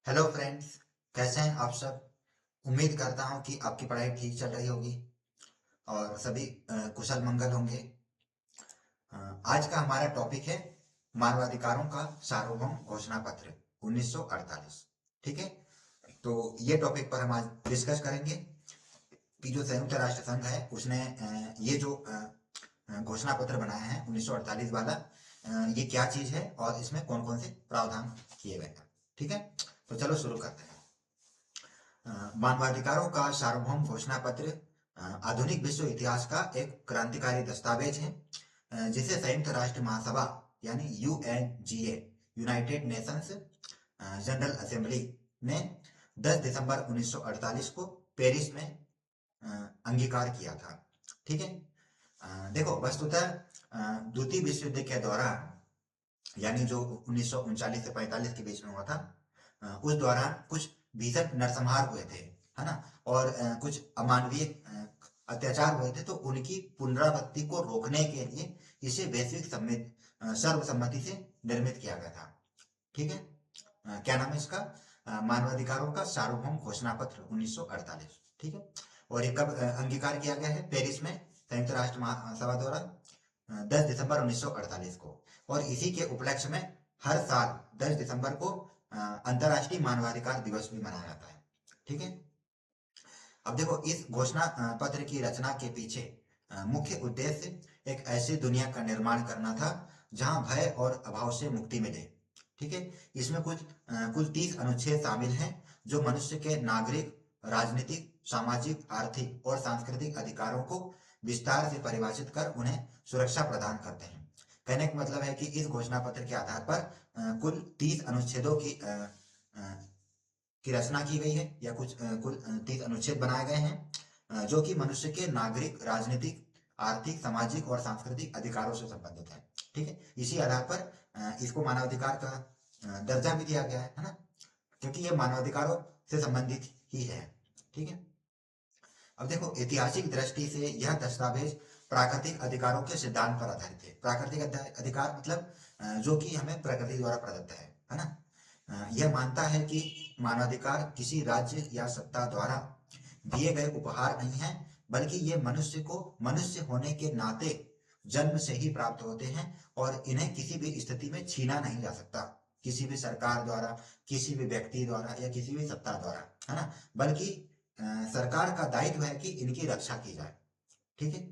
Hello friends. कैसे हैं आप सब। उम्मीद करता हूं कि आपकी पढ़ाई ठीक चल रही होगी और सभी कुशल मंगल होंगे। आज का हमारा टॉपिक है मानवाधिकारों का सार्वभौम घोषणा पत्र 1948। ठीक है, तो ये टॉपिक पर हम आज डिस्कस करेंगे कि जो संयुक्त राष्ट्र संघ है उसने ये जो घोषणा पत्र बनाया है 1948 वाला, ये क्या चीज है और इसमें कौन कौन से प्रावधान किए गए हैं। ठीक है, तो चलो शुरू करते हैं। मानवाधिकारों का सार्वभौम घोषणा पत्र आधुनिक विश्व इतिहास का एक क्रांतिकारी दस्तावेज है, जिसे संयुक्त राष्ट्र महासभा यानी UNGA, United Nations general assembly ने 10 दिसंबर 1948 को पेरिस में अंगीकार किया था। ठीक है, देखो वस्तुतः द्वितीय विश्व युद्ध के दौरान, यानी जो 1939 से 45 के बीच में हुआ था, उस दौरान कुछ भीषण नरसंहार हुए थे, है ना। और कुछ अमानवीय अत्याचार हुए थे, तो उनकी पुनरावृत्ति को रोकने के लिए इसे वैश्विक सर्वसम्मति से निर्मित किया गया था। ठीक है, क्या नाम है इसका? मानवाधिकारों का सार्वभौम घोषणा पत्र 1948। ठीक है, और ये कब अंगीकार किया गया है? पेरिस में संयुक्त राष्ट्र महासभा द्वारा 10 दिसंबर 1948 को। और इसी के उपलक्ष्य में हर साल 10 दिसंबर को अंतर्राष्ट्रीय मानवाधिकार दिवस भी मनाया जाता है। ठीक है, अब देखो इस घोषणा पत्र की रचना के पीछे मुख्य उद्देश्य एक ऐसी दुनिया का निर्माण करना था जहां भय और अभाव से मुक्ति मिले। ठीक है, इसमें कुल 30 अनुच्छेद शामिल हैं जो मनुष्य के नागरिक, राजनीतिक, सामाजिक, आर्थिक और सांस्कृतिक अधिकारों को विस्तार से परिभाषित कर उन्हें सुरक्षा प्रदान करते हैं। कहने का मतलब है कि इस घोषणा पत्र के आधार पर कुल 30 अनुच्छेदों की रचना की गई है, या कुल 30 अनुच्छेद बनाए गए हैं, जो कि मनुष्य के नागरिक, राजनीतिक, आर्थिक, सामाजिक और सांस्कृतिक अधिकारों से संबंधित है। ठीक है, इसी आधार पर इसको मानवाधिकार का दर्जा भी दिया गया है ना, क्योंकि ये मानवाधिकारों से संबंधित ही है। ठीक है, अब देखो ऐतिहासिक दृष्टि से यह दस्तावेज प्राकृतिक अधिकारों के सिद्धांत पर आधारित है। प्राकृतिक अधिकार मतलब जो कि हमें प्रकृति द्वारा प्रदत्त है ना। यह मानता है कि मानवाधिकार किसी राज्य या सत्ता द्वारा दिए गए उपहार नहीं है, बल्कि ये मनुष्य को मनुष्य होने के नाते जन्म से ही प्राप्त होते हैं और इन्हें किसी भी स्थिति में छीना नहीं जा सकता, किसी भी सरकार द्वारा, किसी भी व्यक्ति द्वारा या किसी भी सत्ता द्वारा, है ना। बल्कि सरकार का दायित्व है कि इनकी रक्षा की जाए। ठीक है,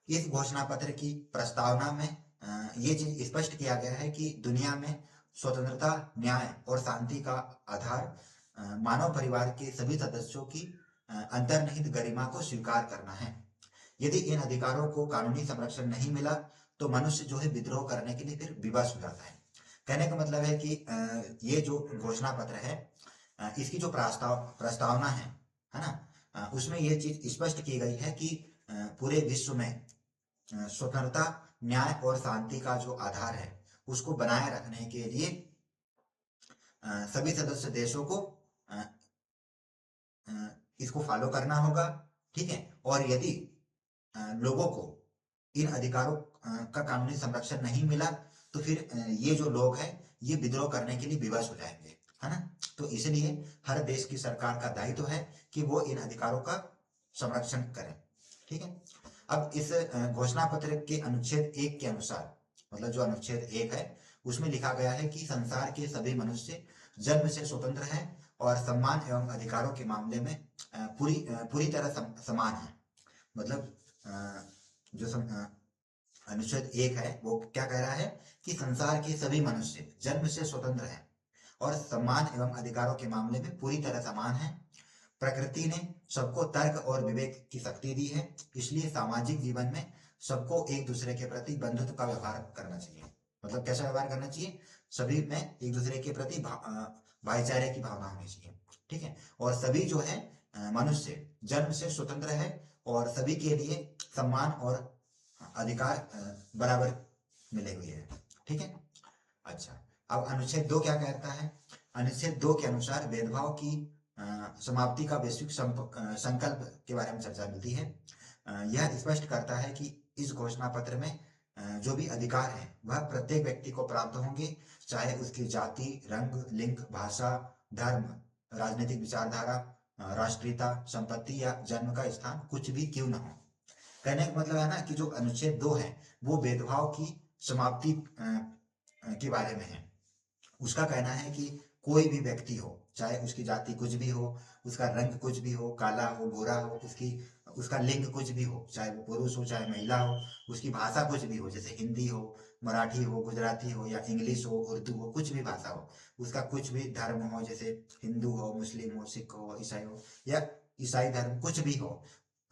इस घोषणा पत्र की प्रस्तावना में ये चीज स्पष्ट किया गया है कि दुनिया में स्वतंत्रता, न्याय और शांति का आधार मानव परिवार के सभी सदस्यों की अंतर्निहित गरिमा को स्वीकार करना है। यदि इन अधिकारों को कानूनी संरक्षण नहीं मिला तो मनुष्य जो है विद्रोह करने के लिए फिर विवश हो जाता है। कहने का मतलब है कि ये जो घोषणा पत्र है, इसकी जो प्रस्तावना है ना, उसमें ये चीज स्पष्ट की गई है कि पूरे विश्व में स्वतंत्रता, न्याय और शांति का जो आधार है उसको बनाए रखने के लिए सभी सदस्य देशों को अ, इसको फॉलो करना होगा। ठीक है, और यदि लोगों को इन अधिकारों का कानूनी संरक्षण नहीं मिला तो फिर ये जो लोग हैं ये विद्रोह करने के लिए विवश हो जाएंगे, है ना। तो इसलिए हर देश की सरकार का दायित्व है कि वो इन अधिकारों का संरक्षण करें। ठीक है, अब इस घोषणा पत्र के अनुच्छेद 1 के अनुसार, मतलब जो अनुच्छेद 1 है उसमें लिखा गया है कि संसार के सभी मनुष्य जन्म से स्वतंत्र हैं और सम्मान एवं अधिकारों के मामले में पूरी तरह समान है। मतलब जो अनुच्छेद 1 है वो क्या कह रहा है कि संसार के सभी मनुष्य जन्म से स्वतंत्र हैं और सम्मान एवं अधिकारों के मामले में पूरी तरह समान है। प्रकृति ने सबको तर्क और विवेक की शक्ति दी है, इसलिए सामाजिक जीवन में सबको एक दूसरे के प्रति बंधुत्व का व्यवहार करना चाहिए। मतलब कैसा व्यवहार करना चाहिए? सभी में एक दूसरे के प्रति भाईचारे की भावना होनी चाहिए। ठीक है, और सभी जो है मनुष्य जन्म से स्वतंत्र है और सभी के लिए सम्मान और अधिकार बराबर मिले हुए हैं। ठीक है, अच्छा, अब अनुच्छेद 2 क्या कहता है? अनुच्छेद 2 के अनुसार भेदभाव की समाप्ति का वैश्विक संकल्प के बारे में चर्चा मिलती है। यह स्पष्ट करता है कि इस घोषणा पत्र में जो भी अधिकार है वह प्रत्येक व्यक्ति को प्राप्त होंगे, चाहे उसकी जाति, रंग, लिंग, भाषा, धर्म, राजनीतिक विचारधारा, राष्ट्रीयता, संपत्ति या जन्म का स्थान कुछ भी क्यों न हो। कहने का मतलब है ना कि जो अनुच्छेद 2 है वो भेदभाव की समाप्ति के बारे में है। उसका कहना है कि कोई भी व्यक्ति हो, चाहे उसकी जाति कुछ भी हो, उसका रंग कुछ भी हो, काला हो, गोरा हो, उसका लिंग कुछ भी हो, चाहे वो पुरुष हो चाहे महिला हो, उसकी भाषा कुछ भी हो, जैसे हिंदी हो, मराठी हो, गुजराती हो या इंग्लिश हो, उर्दू हो, कुछ भी भाषा हो, उसका कुछ भी धर्म हो, जैसे हिंदू हो, मुस्लिम हो, सिख हो, ईसाई हो या ईसाई धर्म कुछ भी हो,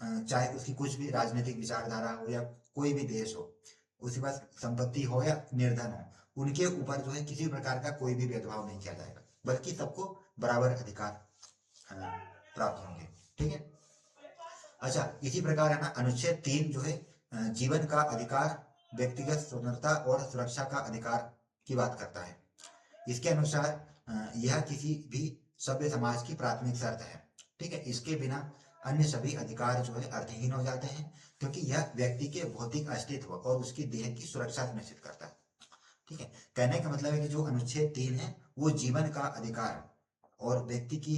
चाहे उसकी कुछ भी राजनीतिक विचारधारा हो या कोई भी देश हो, उसके पास संपत्ति हो या निर्धन हो, उनके ऊपर जो है किसी प्रकार का कोई भी भेदभाव नहीं किया जाएगा, बल्कि सबको बराबर अधिकार प्राप्त होंगे। ठीक है। अच्छा, इसी प्रकार है ना अनुच्छेद 3 जो है जीवन का अधिकार, व्यक्तिगत स्वतंत्रता और सुरक्षा का अधिकार की बात करता है। इसके अनुसार यह किसी भी सभ्य समाज की प्राथमिक शर्त है। ठीक है। इसके बिना अन्य सभी अधिकार जो है अर्थहीन हो जाते हैं, क्योंकि यह व्यक्ति के भौतिक अस्तित्व और उसकी देह की सुरक्षा सुनिश्चित करता है। ठीक है। कहने का मतलब है कि जो अनुच्छेद 3 है वो जीवन का अधिकार और व्यक्ति की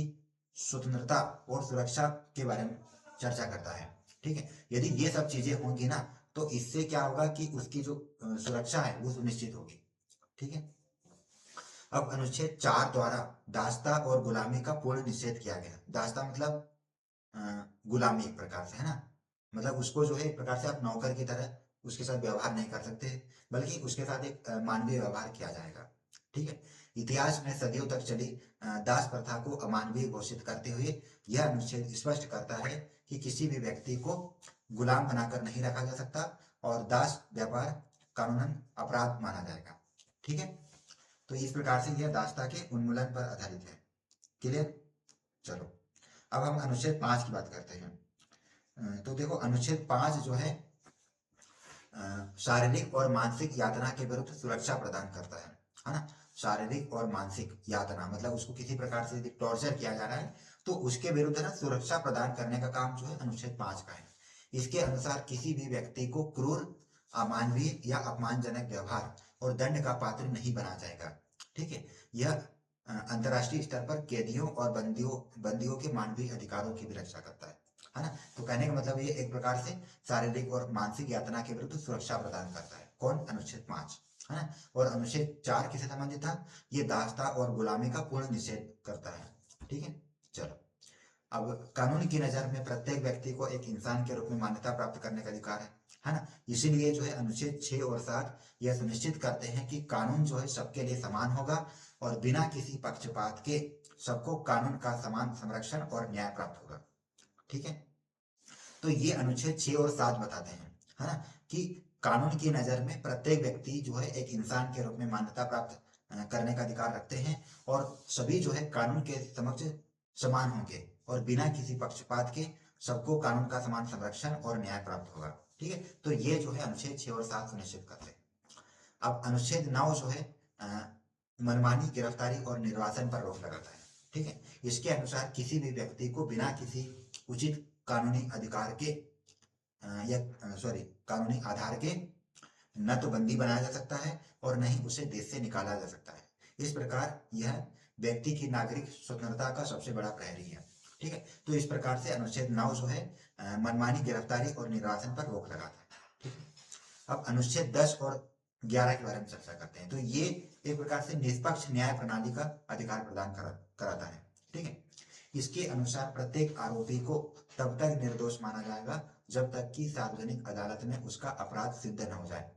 स्वतंत्रता और सुरक्षा के बारे में चर्चा करता है। ठीक है। यदि ये सब चीजें होंगी ना तो इससे क्या होगा कि उसकी जो सुरक्षा है वो सुनिश्चित होगी। ठीक है। अब अनुच्छेद 4 द्वारा दासता और गुलामी का पूर्ण निषेध किया गया। दासता मतलब गुलामी एक प्रकार से, है ना। मतलब उसको जो है एक प्रकार से आप नौकर की तरह उसके साथ व्यवहार नहीं कर सकते, बल्कि उसके साथ एक मानवीय व्यवहार किया जाएगा। ठीक है। इतिहास में सदियों तक चली दास प्रथा को अमानवीय घोषित करते हुए यह अनुच्छेद स्पष्ट करता है कि किसी भी व्यक्ति को गुलाम बनाकर नहीं रखा जा सकता और दास व्यापार कानूनन अपराध माना जाएगा। ठीक है। तो इस प्रकार से यह दासता के उन्मूलन पर आधारित है। क्लियर। चलो, अब हम अनुच्छेद 5 की बात करते हैं। तो देखो अनुच्छेद 5 जो है शारीरिक और मानसिक यातना के विरुद्ध सुरक्षा प्रदान करता है ना। शारीरिक और मानसिक यातना मतलब उसको किसी प्रकार से यदि टॉर्चर किया जा रहा है तो उसके विरुद्ध ना सुरक्षा प्रदान करने का काम जो है अनुच्छेद 5 का है। इसके अनुसार किसी भी व्यक्ति को क्रूर, अमानवीय या अपमानजनक व्यवहार और दंड का पात्र नहीं बनाया जाएगा। ठीक है। यह अंतर्राष्ट्रीय स्तर पर कैदियों और बंदियों के मानवीय अधिकारों की भी रक्षा करता है ना। तो कहने का मतलब ये एक प्रकार से शारीरिक और मानसिक यातना के विरुद्ध सुरक्षा प्रदान करता है। कौन? अनुच्छेद 5, है ना। और अनुच्छेद 4 किसे संबंधित था? ये दासता और गुलामी का पूर्ण निषेध करता है। ठीक है। चलो, अब कानून की नजर में प्रत्येक व्यक्ति को एक इंसान के रूप में मान्यता प्राप्त करने का अधिकार है ना। इसीलिए जो है अनुच्छेद 6 और 7 यह सुनिश्चित करते हैं कि कानून जो है सबके लिए समान होगा और बिना किसी पक्षपात के सबको कानून का समान संरक्षण और न्याय प्राप्त होगा। ठीक है। तो ये अनुच्छेद 6 और 7 बताते हैं, है ना, कि कानून की नजर में प्रत्येक व्यक्ति जो है एक इंसान के रूप में मान्यता प्राप्त करने का अधिकार रखते हैं और सभी जो है कानून के समक्ष समान होंगे और बिना किसी पक्षपात के सबको कानून का समान संरक्षण और न्याय प्राप्त होगा। ठीक है। तो ये जो है अनुच्छेद 6 और 7 सुनिश्चित करते हैं। अब अनुच्छेद 9 जो है मनमानी, गिरफ्तारी और निर्वासन पर रोक लगाता है। ठीक है। इसके अनुसार किसी भी व्यक्ति को बिना किसी उचित कानूनी अधिकार के या कानूनी आधार के न तो बंदी बनाया जा सकता है और न ही उसे देश से निकाला जा सकता है। इस प्रकार यह व्यक्ति की नागरिक स्वतंत्रता का सबसे बड़ा प्रहरी है। ठीक है। तो इस प्रकार से अनुच्छेद 9 जो है मनमानी, गिरफ्तारी और निर्वासन पर रोक लगाता है। ठीक है। अब अनुच्छेद 10 और 11 के बारे में चर्चा करते हैं। तो ये एक प्रकार से निष्पक्ष न्याय प्रणाली का अधिकार प्रदान कराता है। ठीक है। इसके अनुसार प्रत्येक आरोपी को तब तक निर्दोष माना जाएगा जब तक कि सार्वजनिक अदालत में उसका अपराध सिद्ध न हो जाए,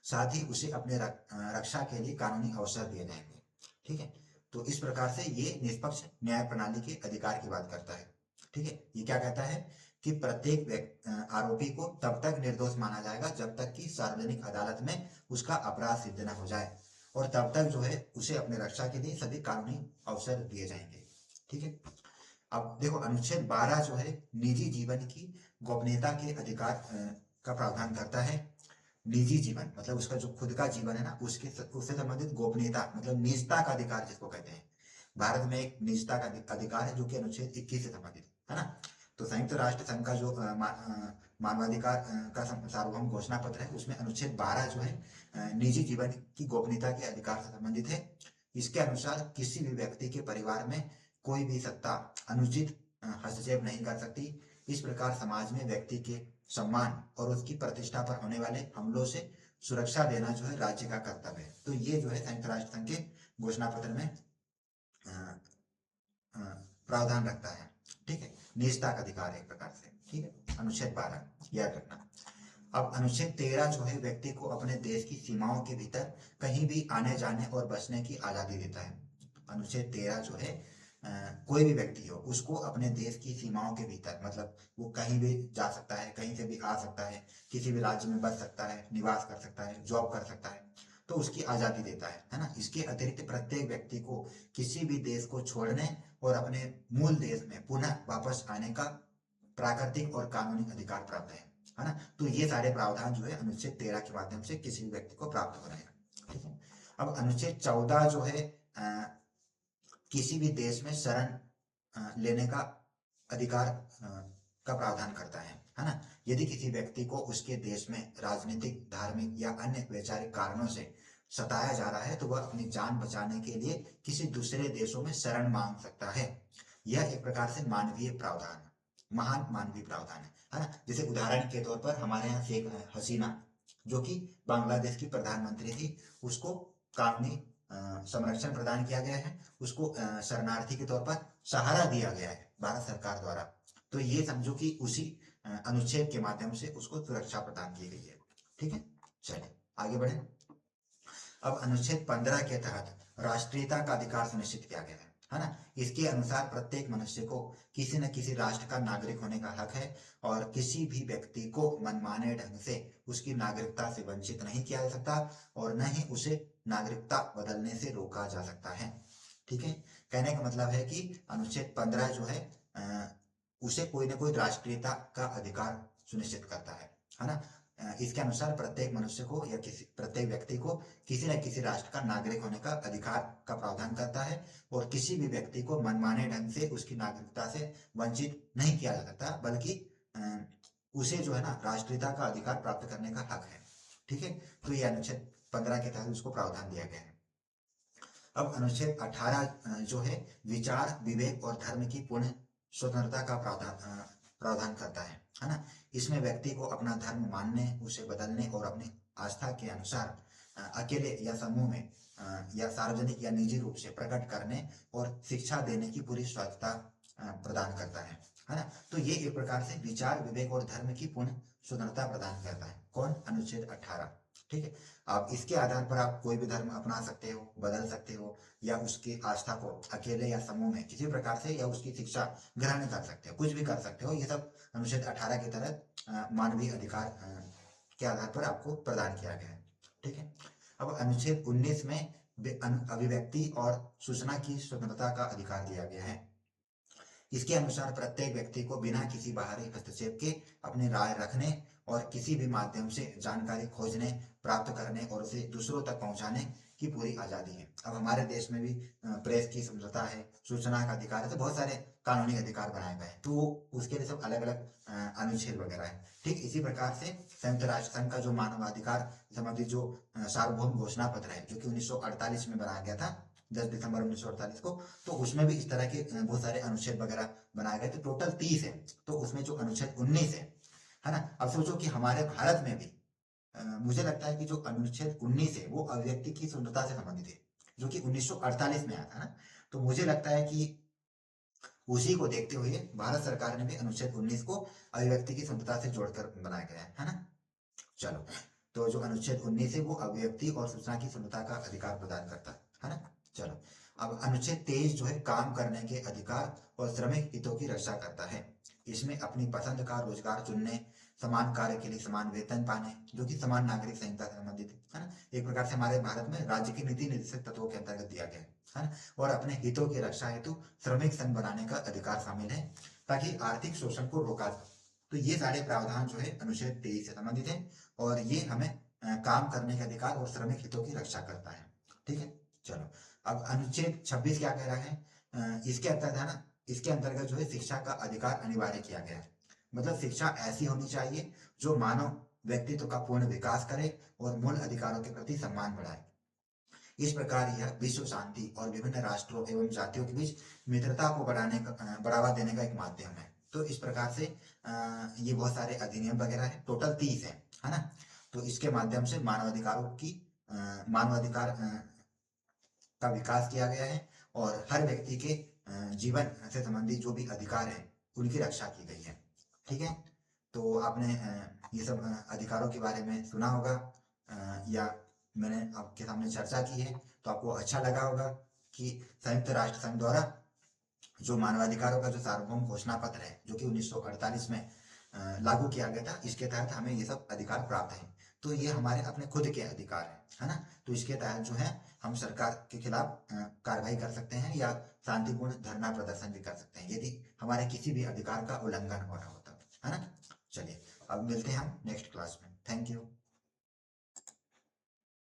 साथ ही उसे अपने रक्षा के लिए कानूनी अवसर दिए जाएंगे। ठीक है। तो इस प्रकार से ये निष्पक्ष न्याय प्रणाली के अधिकार की बात करता है। ठीक है। ये क्या कहता है कि प्रत्येक आरोपी को तब तक निर्दोष माना जाएगा जब तक कि सार्वजनिक अदालत में उसका अपराध सिद्ध न हो जाए और तब तक जो है उसे अपने रक्षा के लिए सभी कानूनी अवसर दिए जाएंगे। ठीक है। अब देखो अनुच्छेद 12 जो है निजी जीवन की गोपनीयता के अधिकार का प्रावधान करता है। निजी जीवन मतलब उसका जो खुद का जीवन है ना उससे संबंधित गोपनीयता मतलब निजता का अधिकार जिसको कहते हैं। भारत में एक निजता का अधिकार है जो कि अनुच्छेद 21 से संबंधित है ना। तो संयुक्त राष्ट्र संघ का जो मानवाधिकार का सार्वभौम घोषणा पत्र है, उसमें अनुच्छेद 12 जो है निजी जीवन की गोपनीयता के अधिकार से संबंधित है। इसके अनुसार किसी भी व्यक्ति के परिवार में कोई भी सत्ता अनुचित हस्तक्षेप नहीं कर सकती। इस प्रकार समाज में व्यक्ति के सम्मान और उसकी प्रतिष्ठा पर होने वाले हमलों से सुरक्षा देना जो है राज्य का कर्तव्य है। तो ये जो है संयुक्त राष्ट्र संघ के घोषणा पत्र में प्रावधान रखता है। ठीक है, निजता का अधिकार है एक प्रकार से। ठीक है, अनुच्छेद 12 याद रखना। अब अनुच्छेद 13 जो है व्यक्ति को अपने देश की सीमाओं के भीतर कहीं भी आने जाने और बसने की आजादी देता है। अनुच्छेद 13 जो है कोई भी व्यक्ति हो उसको अपने देश की सीमाओं के भीतर, मतलब वो कहीं भी जा सकता है, कहीं से भी आ सकता है, किसी भी राज्य में बस सकता है, निवास कर सकता है, जॉब कर सकता है, तो उसकी आजादी देता है ना। इसके अतिरिक्त प्रत्येक व्यक्ति को किसी भी देश को छोड़ने और अपने मूल देश में पुनः वापस आने का प्राकृतिक और कानूनी अधिकार प्राप्त है ना। तो ये सारे प्रावधान जो है अनुच्छेद 13 के माध्यम से किसी भी व्यक्ति को प्राप्त हो रहे हैं। ठीक है, अब अनुच्छेद 14 जो है किसी भी देश में शरण लेने का अधिकार का प्रावधान करता है ना। यदि किसी व्यक्ति को उसके देश में राजनीतिक, धार्मिक या अन्य वैचारिक कारणों से सताया जा रहा है तो वह अपनी जान बचाने के लिए किसी दूसरे देशों में शरण मांग सकता है। यह एक प्रकार से मानवीय प्रावधान है, महान मानवीय प्रावधान है ना। जैसे उदाहरण के तौर पर हमारे यहाँ शेख हसीना जो कि बांग्लादेश की प्रधानमंत्री थी, उसको कानूनी संरक्षण प्रदान किया गया है, उसको शरणार्थी के तौर पर सहारा दिया गया है भारत सरकार द्वारा। तो ये समझो कि उसी अनुच्छेद के माध्यम से उसको सुरक्षा प्रदान की गई है। ठीक है, चलिए आगे बढ़े। अब अनुच्छेद 15 के तहत राष्ट्रीयता का अधिकार सुनिश्चित किया गया है ना। इसके अनुसार प्रत्येक मनुष्य को किसी न किसी राष्ट्र का नागरिक होने का हक है और किसी भी व्यक्ति को मनमाने ढंग से उसकी नागरिकता से वंचित नहीं किया जा सकता और न ही उसे नागरिकता बदलने से रोका जा सकता है। ठीक है, कहने का मतलब है कि अनुच्छेद 15 जो है उसे कोई ना कोई राष्ट्रीयता का अधिकार सुनिश्चित करता है ना। इसके अनुसार प्रत्येक मनुष्य को या किसी प्रत्येक व्यक्ति को किसी न किसी राष्ट्र का नागरिक होने का अधिकार का प्रावधान करता है और किसी भी व्यक्ति को मनमाने ढंग से उसकी नागरिकता से वंचित नहीं किया जा सकता, बल्कि उसे जो है ना राष्ट्रीयता का अधिकार प्राप्त करने का हक है। ठीक है, तो ये अनुच्छेद 15 के तहत उसको प्रावधान दिया गया है। अब अनुच्छेद 18 जो है विचार, विवेक और धर्म की पूर्ण स्वतंत्रता का प्रावधान करता है ना। इसमें व्यक्ति को अपना धर्म मानने, उसे बदलने और अपनी आस्था के अनुसार अकेले या समूह में या सार्वजनिक या निजी रूप से प्रकट करने और शिक्षा देने की पूरी स्वतंत्रता प्रदान करता है ना। तो ये एक प्रकार से विचार, विवेक और धर्म की पूर्ण स्वतंत्रता प्रदान करता है। कौन? अनुच्छेद 18। ठीक है, आप इसके आधार पर आप कोई भी धर्म अपना सकते हो, बदल सकते हो या उसकी आस्था को अकेले या समूह में किसी प्रकार से या उसकी शिक्षा ग्रहण कर सकते हो, कुछ भी कर सकते हो। ये सब अनुच्छेद 18 के तहत मानवीय अधिकार के आधार पर आपको प्रदान किया गया है। ठीक है, अब अनुच्छेद 19 में अभिव्यक्ति और सूचना की स्वतंत्रता का अधिकार दिया गया है। इसके अनुसार प्रत्येक व्यक्ति को बिना किसी बाहरी हस्तक्षेप के अपनी राय रखने और किसी भी माध्यम से जानकारी खोजने, प्राप्त करने और उसे दूसरों तक पहुंचाने की पूरी आजादी है। अब हमारे देश में भी प्रेस की स्वतंत्रता है, सूचना का अधिकार है, तो बहुत सारे कानूनी अधिकार बनाए गए हैं, तो उसके लिए सब अलग अलग अनुच्छेद वगैरह है। ठीक इसी प्रकार से संयुक्त राष्ट्र संघ का जो मानवाधिकार संबंधी जो सार्वभौम घोषणा पत्र है, जो कि 1948 में बनाया गया था, 10 दिसंबर 1948 को, तो उसमें भी इस तरह के बहुत सारे अनुच्छेद वगैरह बनाए गए थे। टोटल 30 है, तो उसमें जो अनुच्छेद 19 है ना। अब सोचो कि हमारे भारत में भी मुझे लगता है कि जो अनुच्छेद 19 है वो अभिव्यक्ति की स्वतंत्रता से संबंधित है, जो कि 1948 में आया था ना। तो मुझे लगता है कि उसी को देखते हुए भारत सरकार ने भी अनुच्छेद 19 को अभिव्यक्ति की स्वतंत्रता से जोड़कर बनाया गया है ना। चलो, तो जो अनुच्छेद 19 है वो अभिव्यक्ति और सूचना की स्वतंत्रता का अधिकार प्रदान करता है ना। चलो, अब अनुच्छेद 23 जो है काम करने के अधिकार और श्रमिक हितों की रक्षा करता है। इसमें अपनी पसंद का रोजगार चुनने, समान कार्य के लिए समान वेतन पाने, जो कि समान नागरिक संहिता से संबंधित है ना। एक प्रकार से हमारे भारत में राज्य की नीति निर्देशक तत्वों के अंतर्गत दिया गया है ना। और अपने हितों की रक्षा हेतु श्रमिक संघ बनाने का अधिकार शामिल है ताकि आर्थिक शोषण को रोका जाए। तो ये सारे प्रावधान जो है अनुच्छेद 23 से संबंधित है और ये हमें काम करने के अधिकार और श्रमिक हितों की रक्षा करता है। ठीक है, चलो अब अनुच्छेद 26 क्या कह रहा है? इसके अंतर्गत है ना इसके अंतर्गत जो है शिक्षा का अधिकार अनिवार्य किया गया है। मतलब शिक्षा ऐसी होनी चाहिए जो मानव व्यक्तित्व का पूर्ण विकास करे और मूल अधिकारों के प्रति सम्मान बढ़ाए। इस प्रकार यह विश्व शांति और विभिन्न राष्ट्रों एवं जातियों के बीच मित्रता को बढ़ावा देने का एक माध्यम है। तो इस प्रकार से ये बहुत सारे अधिनियम वगैरह है, टोटल 30 है ना। तो इसके माध्यम से मानवाधिकार का विकास किया गया है और हर व्यक्ति के जीवन से संबंधित जो भी अधिकार है उनकी रक्षा की गई है। ठीक है, तो आपने ये सब अधिकारों के बारे में सुना होगा या मैंने आपके सामने चर्चा की है, तो आपको अच्छा लगा होगा कि संयुक्त राष्ट्र संघ द्वारा जो मानवाधिकारों का जो सार्वभौम घोषणा पत्र है जो कि 1948 में लागू किया गया था, इसके तहत हमें ये सब अधिकार प्राप्त है। तो ये हमारे अपने खुद के अधिकार है ना। तो इसके तहत जो है हम सरकार के खिलाफ कार्रवाई कर सकते हैं या शांतिपूर्ण धरना प्रदर्शन भी कर सकते हैं यदि हमारे किसी भी अधिकार का उल्लंघन हो रहा होता है ना। चलिए अब मिलते हैं हम नेक्स्ट क्लास में। Thank you.